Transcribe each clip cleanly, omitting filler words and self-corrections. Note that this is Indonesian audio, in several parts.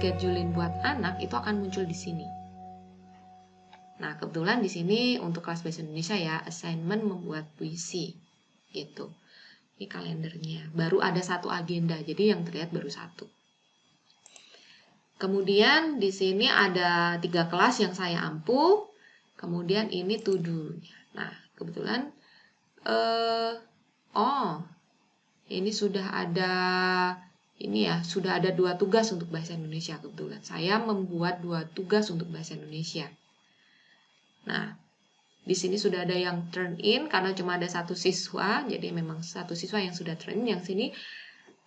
schedulein buat anak itu akan muncul di sini. Nah, kebetulan di sini untuk kelas bahasa Indonesia ya, assignment membuat puisi gitu. Ini kalendernya. Baru ada 1 agenda, jadi yang terlihat baru 1. Kemudian di sini ada 3 kelas yang saya ampu. Kemudian ini to do. Nah, kebetulan ini sudah ada sudah ada 2 tugas untuk bahasa Indonesia kebetulan. Saya membuat 2 tugas untuk bahasa Indonesia. Nah, di sini sudah ada yang turn in karena cuma ada 1 siswa, jadi memang 1 siswa yang sudah turn in. Yang sini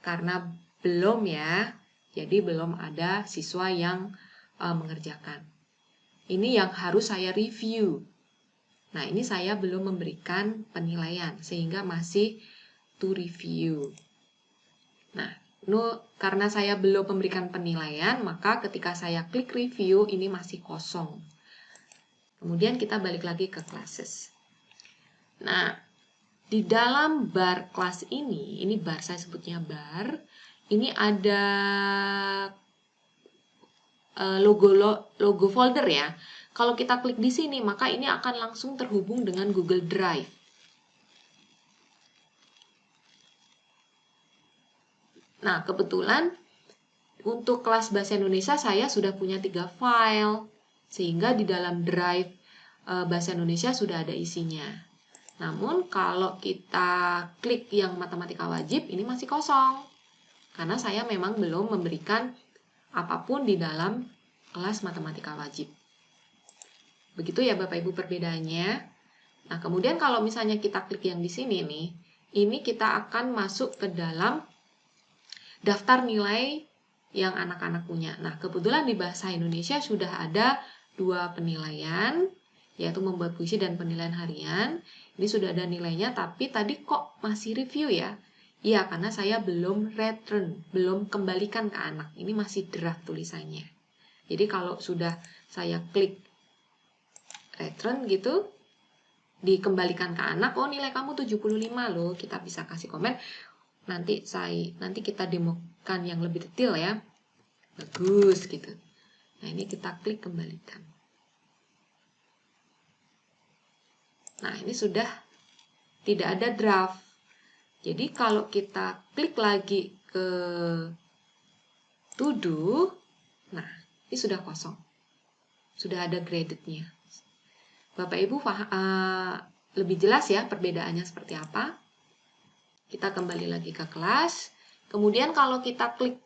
karena belum ya, jadi belum ada siswa yang mengerjakan. Ini yang harus saya review. Nah, ini saya belum memberikan penilaian sehingga masih to review. Nah, karena saya belum memberikan penilaian, maka ketika saya klik review ini masih kosong. Kemudian kita balik lagi ke classes. Nah, di dalam bar kelas ini bar, saya sebutnya bar, ini ada logo folder ya. Kalau kita klik di sini, maka ini akan langsung terhubung dengan Google Drive. Nah, kebetulan untuk kelas bahasa Indonesia saya sudah punya 3 file, sehingga di dalam drive bahasa Indonesia sudah ada isinya. Namun kalau kita klik yang matematika wajib, ini masih kosong. Karena saya memang belum memberikan apapun di dalam kelas matematika wajib. Begitu ya Bapak Ibu perbedaannya. Nah, kemudian kalau misalnya kita klik yang di sini nih, ini kita akan masuk ke dalam daftar nilai yang anak-anak punya. Nah, kebetulan di bahasa Indonesia sudah ada 2 penilaian, yaitu membuat puisi dan penilaian harian. Ini sudah ada nilainya, tapi tadi kok masih review ya? Iya, karena saya belum return, belum kembalikan ke anak. Ini masih draft tulisannya. Jadi kalau sudah saya klik return gitu, dikembalikan ke anak, oh nilai kamu 75 loh, kita bisa kasih komen. Nanti kita demokan yang lebih detail ya. Bagus gitu. Nah, ini kita klik kembalikan. Nah, ini sudah tidak ada draft. Jadi kalau kita klik lagi ke to do, nah ini sudah kosong. Sudah ada graded-nya. Bapak Ibu lebih jelas ya perbedaannya seperti apa. Kita kembali lagi ke kelas. Kemudian kalau kita klik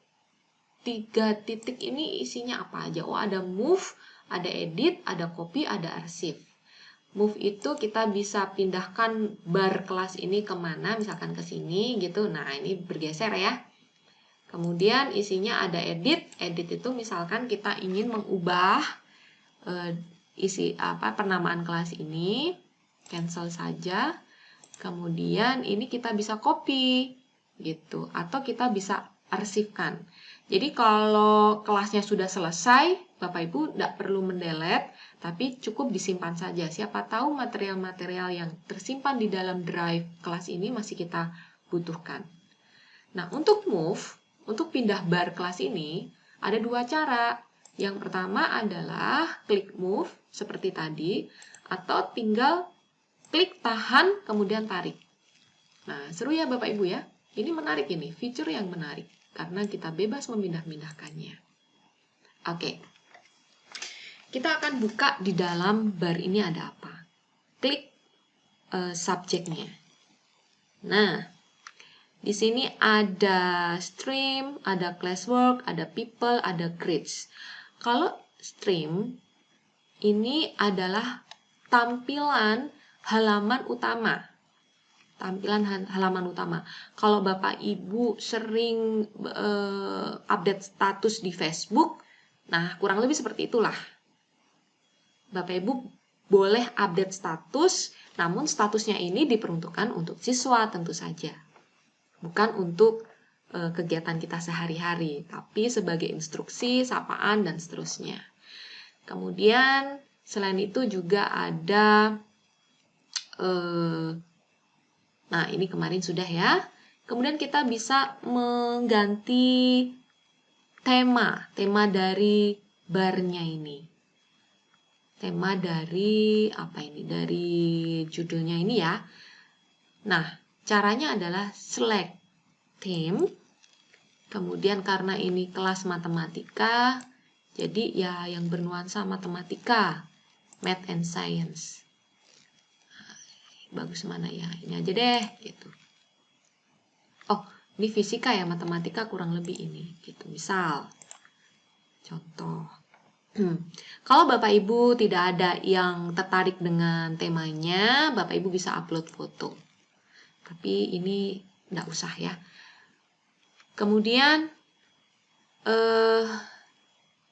3 titik ini isinya apa aja? Oh, ada move, ada edit, ada copy, ada arsip. Move itu kita bisa pindahkan bar kelas ini kemana, misalkan ke sini gitu. Nah, ini bergeser ya. Kemudian isinya ada edit. Edit itu misalkan kita ingin mengubah penamaan kelas ini, cancel saja. Kemudian ini kita bisa copy gitu, atau kita bisa arsipkan. Jadi kalau kelasnya sudah selesai, Bapak Ibu tidak perlu mendelete, tapi cukup disimpan saja. Siapa tahu material-material yang tersimpan di dalam drive kelas ini masih kita butuhkan. Nah, untuk move, untuk pindah bar kelas ini, ada 2 cara. Yang pertama adalah klik move, seperti tadi, atau tinggal klik tahan, kemudian tarik. Nah, seru ya Bapak Ibu ya. Ini menarik ini, fitur yang menarik. Karena kita bebas memindah-mindahkannya. Oke. Kita akan buka di dalam bar ini ada apa. Klik subjeknya. Nah, di sini ada stream, ada classwork, ada people, ada grades. Kalau stream, ini adalah tampilan halaman utama. Tampilan halaman utama. Kalau Bapak Ibu sering update status di Facebook, nah kurang lebih seperti itulah. Bapak Ibu boleh update status, namun statusnya ini diperuntukkan untuk siswa tentu saja. Bukan untuk kegiatan kita sehari-hari, tapi sebagai instruksi, sapaan, dan seterusnya. Kemudian, selain itu juga ada, nah ini kemarin sudah ya. Kemudian kita bisa mengganti tema dari barnya ini. Tema dari apa ini? Dari judulnya ini ya. Nah, caranya adalah select theme. Kemudian karena ini kelas matematika, jadi ya yang bernuansa matematika, math and science. Bagus mana ya? Ini aja deh gitu. Oh, ini fisika ya, matematika kurang lebih ini gitu. Misal contoh. Kalau Bapak Ibu tidak ada yang tertarik dengan temanya, Bapak Ibu bisa upload foto. Tapi ini enggak usah ya. Kemudian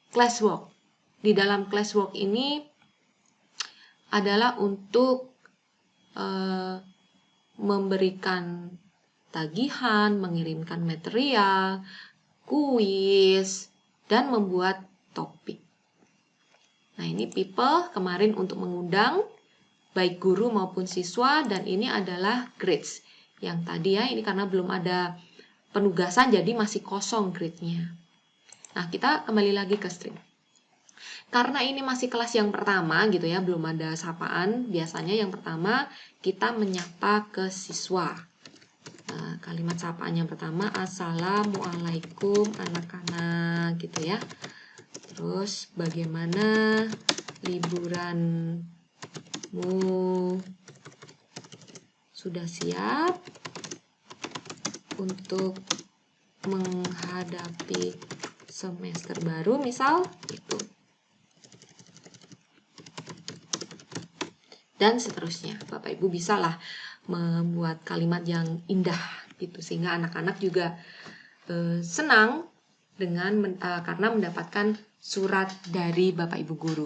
classwork. Di dalam classwork ini adalah untuk memberikan tagihan, mengirimkan material, kuis, dan membuat topik. Nah, ini people kemarin untuk mengundang baik guru maupun siswa, dan ini adalah grades. Yang tadi ya, ini karena belum ada penugasan jadi masih kosong grade-nya. Nah, kita kembali lagi ke stream. Karena ini masih kelas yang pertama gitu ya, belum ada sapaan. Biasanya yang pertama kita menyapa ke siswa. Nah, kalimat sapaan yang pertama, Assalamualaikum anak-anak gitu ya. Terus bagaimana liburanmu? Sudah siap untuk menghadapi semester baru misal gitu. Dan seterusnya. Bapak Ibu bisalah membuat kalimat yang indah gitu sehingga anak-anak juga senang dengan karena mendapatkan surat dari Bapak Ibu guru.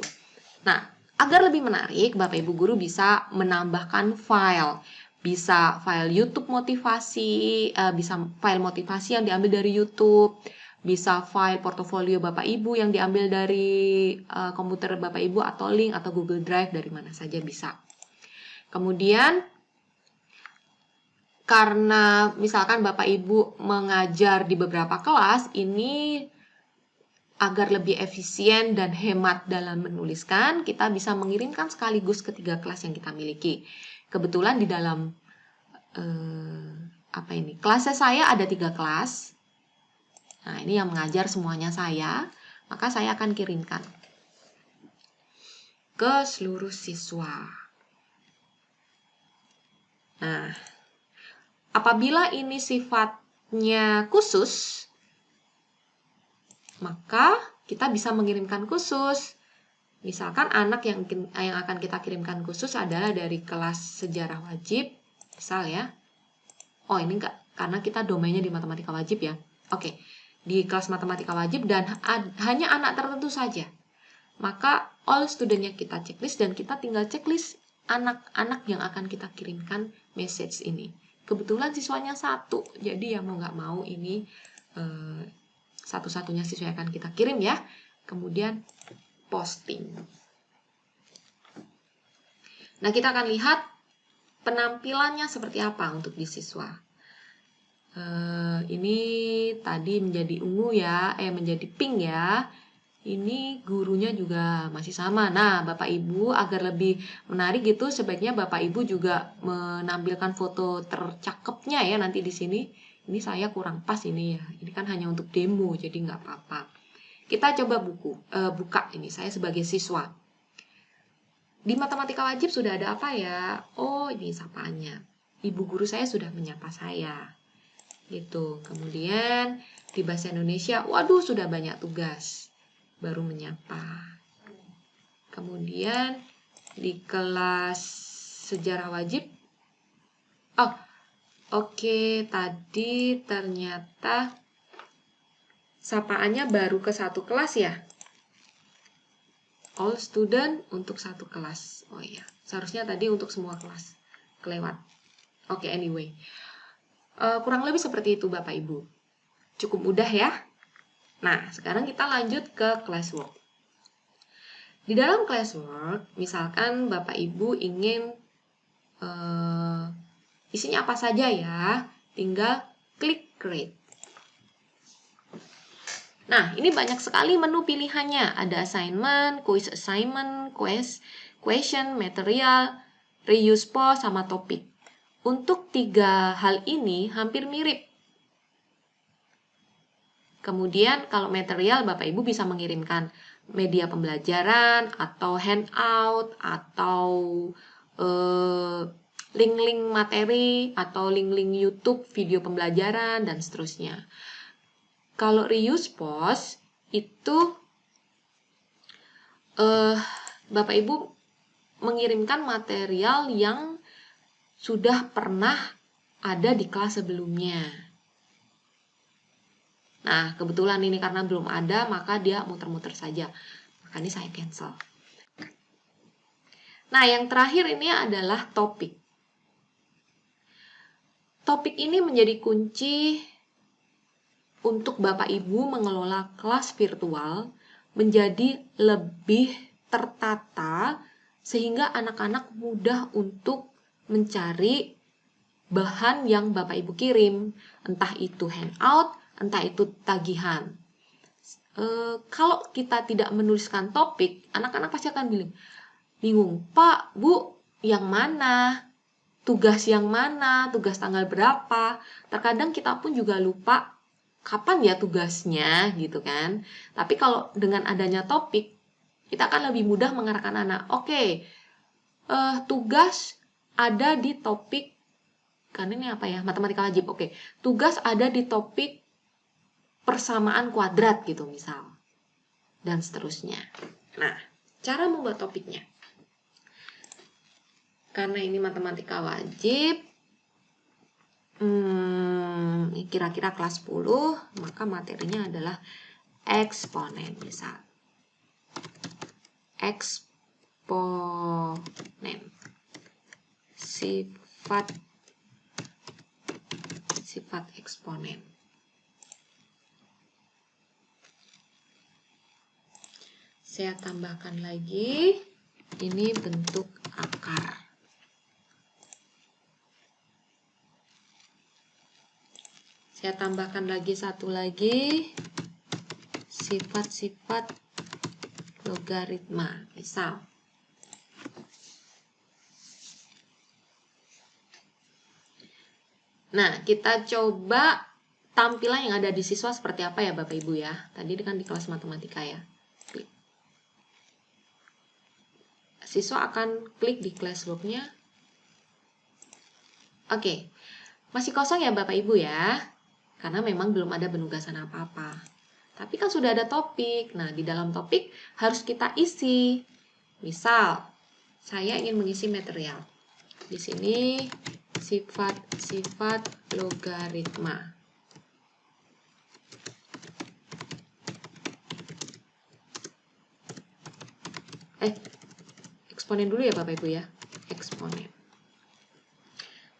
Nah, agar lebih menarik, Bapak Ibu guru bisa menambahkan file. Bisa file YouTube motivasi, bisa file motivasi yang diambil dari YouTube, bisa file portofolio Bapak Ibu yang diambil dari komputer Bapak Ibu atau link atau Google Drive, dari mana saja bisa. Kemudian karena misalkan Bapak Ibu mengajar di beberapa kelas, ini agar lebih efisien dan hemat dalam menuliskan, kita bisa mengirimkan sekaligus ke 3 kelas yang kita miliki. Kebetulan di dalam kelasnya saya ada 3 kelas. Nah, ini yang mengajar semuanya saya, maka saya akan kirimkan ke seluruh siswa. Nah, apabila ini sifatnya khusus, maka kita bisa mengirimkan khusus. Misalkan anak yang akan kita kirimkan khusus adalah dari kelas sejarah wajib, misal ya. Oh, ini enggak, karena kita domainnya di matematika wajib ya. Oke, di kelas matematika wajib dan hanya anak tertentu saja. Maka all student-nya kita checklist dan kita tinggal checklist anak-anak yang akan kita kirimkan message ini. Kebetulan siswanya 1, jadi ya mau nggak mau ini satu-satunya siswa yang akan kita kirim ya. Kemudian posting. Nah, kita akan lihat penampilannya seperti apa untuk di siswa. Ini tadi menjadi ungu ya, menjadi pink ya. Ini gurunya juga masih sama. Nah, Bapak Ibu agar lebih menarik gitu, sebaiknya Bapak Ibu juga menampilkan foto tercakepnya ya nanti di sini. Ini saya kurang pas ini ya. Ini kan hanya untuk demo, jadi nggak apa-apa. Kita coba buka ini, saya sebagai siswa. Di matematika wajib sudah ada apa ya? Oh, ini sapaannya. Ibu guru saya sudah menyapa saya. Gitu. Kemudian di bahasa Indonesia, waduh sudah banyak tugas. Baru menyapa. Kemudian di kelas sejarah wajib, oke, tadi ternyata sapaannya baru ke 1 kelas ya. All student untuk 1 kelas. Oh iya, seharusnya tadi untuk semua kelas. Kelewat. Oke, anyway. Kurang lebih seperti itu Bapak Ibu. Cukup mudah ya. Nah, sekarang kita lanjut ke classwork. Di dalam classwork, misalkan Bapak Ibu ingin isinya apa saja ya, tinggal klik create. Nah, ini banyak sekali menu pilihannya. Ada assignment, quiz assignment, question, material, reuse post, sama topik. Untuk 3 hal ini hampir mirip. Kemudian kalau material, Bapak Ibu bisa mengirimkan media pembelajaran, atau handout, atau link-link materi, atau link-link YouTube, video pembelajaran, dan seterusnya. Kalau reuse post, itu Bapak Ibu mengirimkan material yang sudah pernah ada di kelas sebelumnya. Nah, kebetulan ini karena belum ada, maka dia muter-muter saja. Maka ini saya cancel. Nah, yang terakhir ini adalah topik. Topik ini menjadi kunci untuk Bapak Ibu mengelola kelas virtual menjadi lebih tertata sehingga anak-anak mudah untuk mencari bahan yang Bapak Ibu kirim, entah itu handout, entah itu tagihan. Kalau kita tidak menuliskan topik, anak-anak pasti akan bingung, Pak, Bu, yang mana? Tugas yang mana? Tugas tanggal berapa? Terkadang kita pun juga lupa kapan ya tugasnya, gitu kan. Tapi kalau dengan adanya topik, kita akan lebih mudah mengarahkan anak. Oke, tugas ada di topik, kan ini apa ya, matematika wajib. Oke, tugas ada di topik persamaan kuadrat gitu misal, dan seterusnya. Nah, cara membuat topiknya, karena ini matematika wajib, kira-kira kelas 10, maka materinya adalah eksponen misal. Eksponen. Sifat eksponen. Saya tambahkan lagi, ini bentuk akar. Saya tambahkan lagi satu lagi, sifat-sifat logaritma, misal. Nah, kita coba tampilan yang ada di siswa seperti apa ya Bapak Ibu ya. Tadi kan di kelas matematika ya. Klik. Siswa akan klik di classroom-nya. Oke, masih kosong ya Bapak Ibu ya. Karena memang belum ada penugasan apa-apa. Tapi kan sudah ada topik. Nah, di dalam topik harus kita isi. Misal, saya ingin mengisi material. Di sini sifat-sifat logaritma. Eksponen dulu ya Bapak Ibu ya. Eksponen.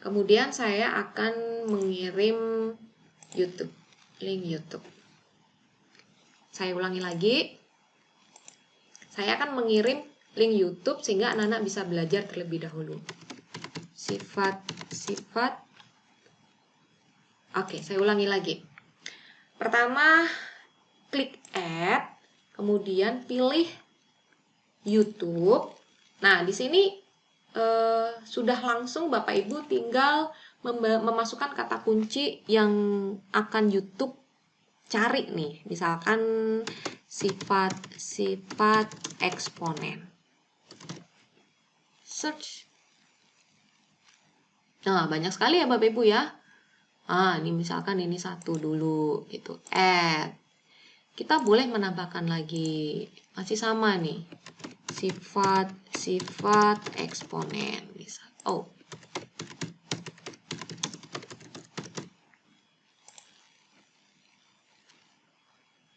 Kemudian saya akan mengirim YouTube, link YouTube. Saya ulangi lagi. Saya akan mengirim link YouTube sehingga anak-anak bisa belajar terlebih dahulu. Sifat. Oke, saya ulangi lagi. Pertama, klik add, kemudian pilih YouTube. Nah, di sini sudah langsung Bapak Ibu tinggal memasukkan kata kunci yang akan YouTube cari nih. Misalkan sifat eksponen. Search. Nah, banyak sekali ya Bapak Ibu ya. Ini misalkan ini satu dulu gitu. Add. Kita boleh menambahkan lagi. Masih sama nih. Sifat eksponen misal.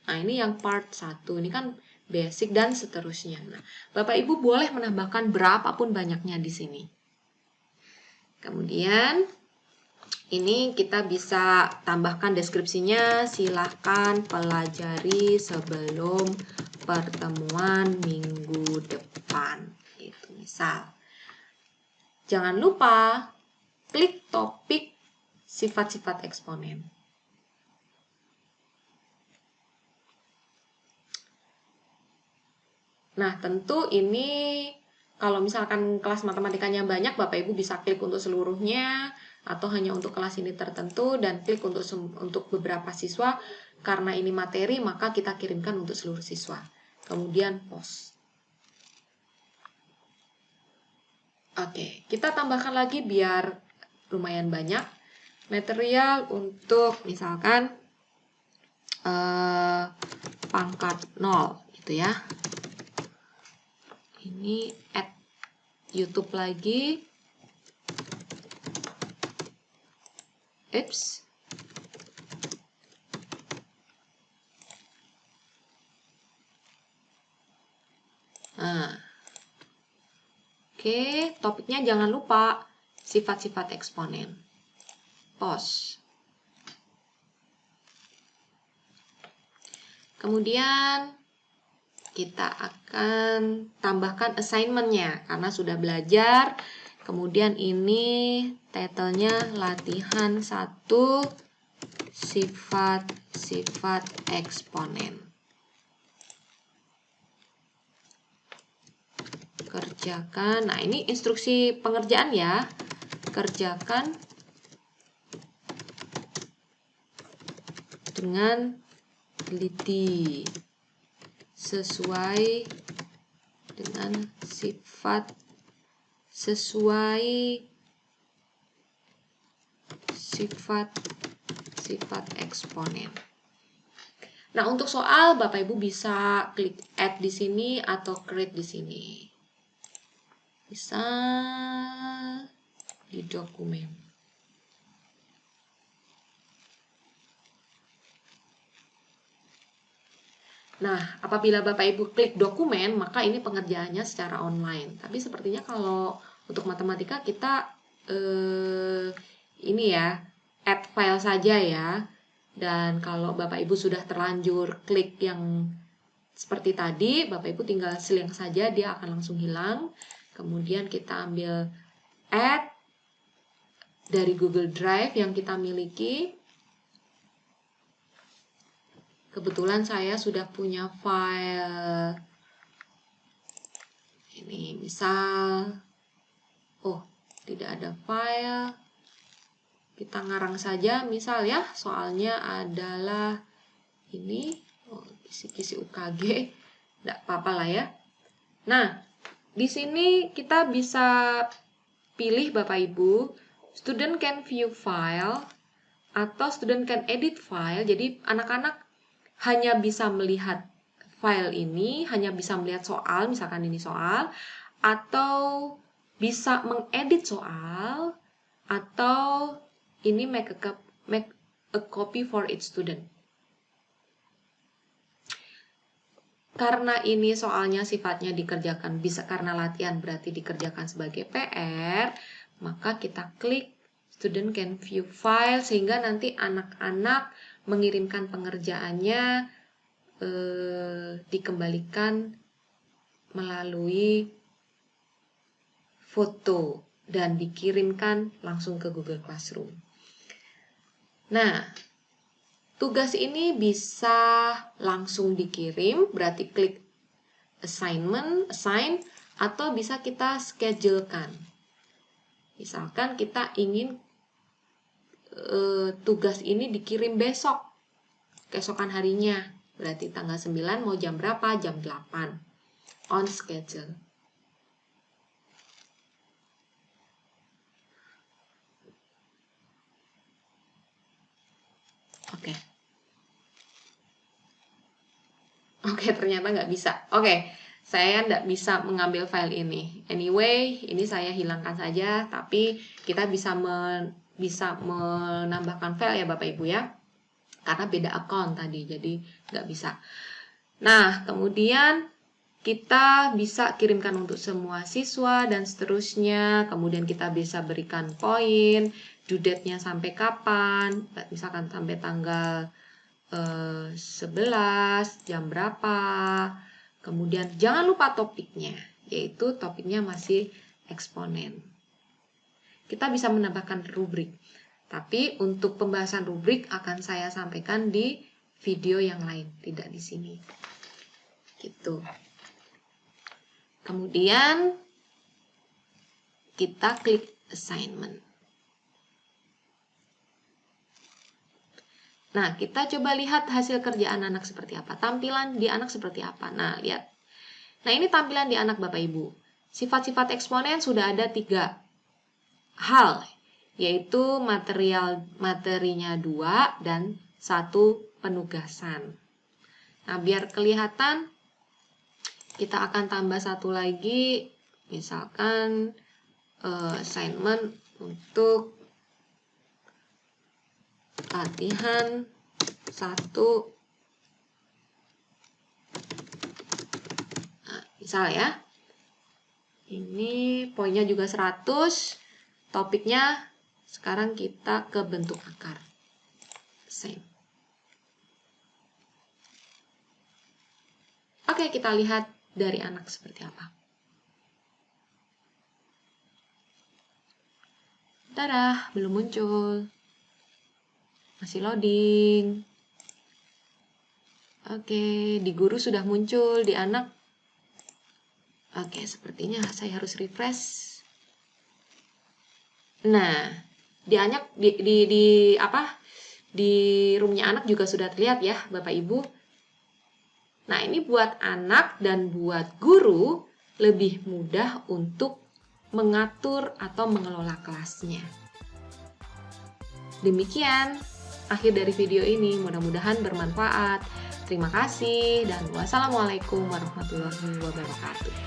Nah, ini yang part 1. Ini kan basic dan seterusnya. Nah, Bapak Ibu boleh menambahkan berapapun banyaknya di sini. Kemudian ini kita bisa tambahkan deskripsinya. Silahkan pelajari sebelum pertemuan minggu depan. Itu misal. Jangan lupa klik topik sifat-sifat eksponen. Nah, tentu ini kalau misalkan kelas matematikanya banyak, Bapak Ibu bisa klik untuk seluruhnya atau hanya untuk kelas ini tertentu dan klik untuk beberapa siswa. Karena ini materi, maka kita kirimkan untuk seluruh siswa. Kemudian post. Oke, kita tambahkan lagi biar lumayan banyak material untuk misalkan pangkat 0 gitu ya. Ini add YouTube lagi. Oops. Nah. Oke, topiknya jangan lupa sifat-sifat eksponen. Pause. Kemudian kita akan tambahkan assignment-nya karena sudah belajar. Kemudian ini title-nya latihan 1 sifat-sifat eksponen. Kerjakan. Nah, ini instruksi pengerjaan ya. Kerjakan dengan teliti sesuai dengan sifat eksponen. Nah, untuk soal Bapak Ibu bisa klik add di sini atau create di sini. Bisa di dokumen. Nah, apabila Bapak Ibu klik dokumen, maka ini pengerjaannya secara online. Tapi sepertinya kalau untuk matematika kita ini ya, add file saja ya. Dan kalau Bapak Ibu sudah terlanjur klik yang seperti tadi, Bapak Ibu tinggal select saja, dia akan langsung hilang. Kemudian kita ambil add dari Google Drive yang kita miliki. Kebetulan saya sudah punya file ini, misal tidak ada file, kita ngarang saja, misal ya, soalnya adalah ini, kisi-kisi UKG, tidak apa-apa lah ya. Nah, di sini kita bisa pilih Bapak Ibu, student can view file atau student can edit file. Jadi anak-anak hanya bisa melihat file ini, hanya bisa melihat soal, misalkan ini soal, atau bisa mengedit soal, atau ini make a copy for each student. Karena ini soalnya sifatnya dikerjakan, bisa karena latihan berarti dikerjakan sebagai PR, maka kita klik student can view file sehingga nanti anak-anak mengirimkan pengerjaannya dikembalikan melalui foto dan dikirimkan langsung ke Google Classroom. Nah, tugas ini bisa langsung dikirim, berarti klik assign, atau bisa kita schedulekan. Misalkan kita ingin tugas ini dikirim besok, keesokan harinya, berarti tanggal 9 mau jam berapa? Jam 8. On schedule. Oke, ternyata nggak bisa. Oke, saya nggak bisa mengambil file ini. Anyway, ini saya hilangkan saja, tapi kita bisa menambahkan file ya Bapak Ibu ya. Karena beda account tadi, jadi nggak bisa. Nah, kemudian kita bisa kirimkan untuk semua siswa dan seterusnya. Kemudian kita bisa berikan poin, due date-nya sampai kapan, misalkan sampai tanggal 11 jam berapa. Kemudian jangan lupa topiknya, yaitu topiknya masih eksponen. Kita bisa menambahkan rubrik, tapi untuk pembahasan rubrik akan saya sampaikan di video yang lain, tidak di sini. Gitu. Kemudian kita klik assignment. Nah, kita coba lihat hasil kerjaan anak seperti apa. Tampilan di anak seperti apa. Nah, lihat. Nah, ini tampilan di anak Bapak Ibu. Sifat-sifat eksponen sudah ada 3 hal, yaitu materinya 2 dan 1 penugasan. Nah, biar kelihatan, kita akan tambah 1 lagi, misalkan assignment untuk latihan 1. Nah, misal ya, ini poinnya juga 100, topiknya sekarang kita ke bentuk akar. Same. Oke, kita lihat dari anak seperti apa. Dadah, belum muncul. Masih loading. Oke, di guru sudah muncul, di anak. Oke, sepertinya saya harus refresh. Nah, di anak di roomnya anak juga sudah terlihat ya, Bapak Ibu. Nah, ini buat anak dan buat guru lebih mudah untuk mengatur atau mengelola kelasnya. Demikian akhir dari video ini, mudah-mudahan bermanfaat. Terima kasih dan wassalamualaikum warahmatullahi wabarakatuh.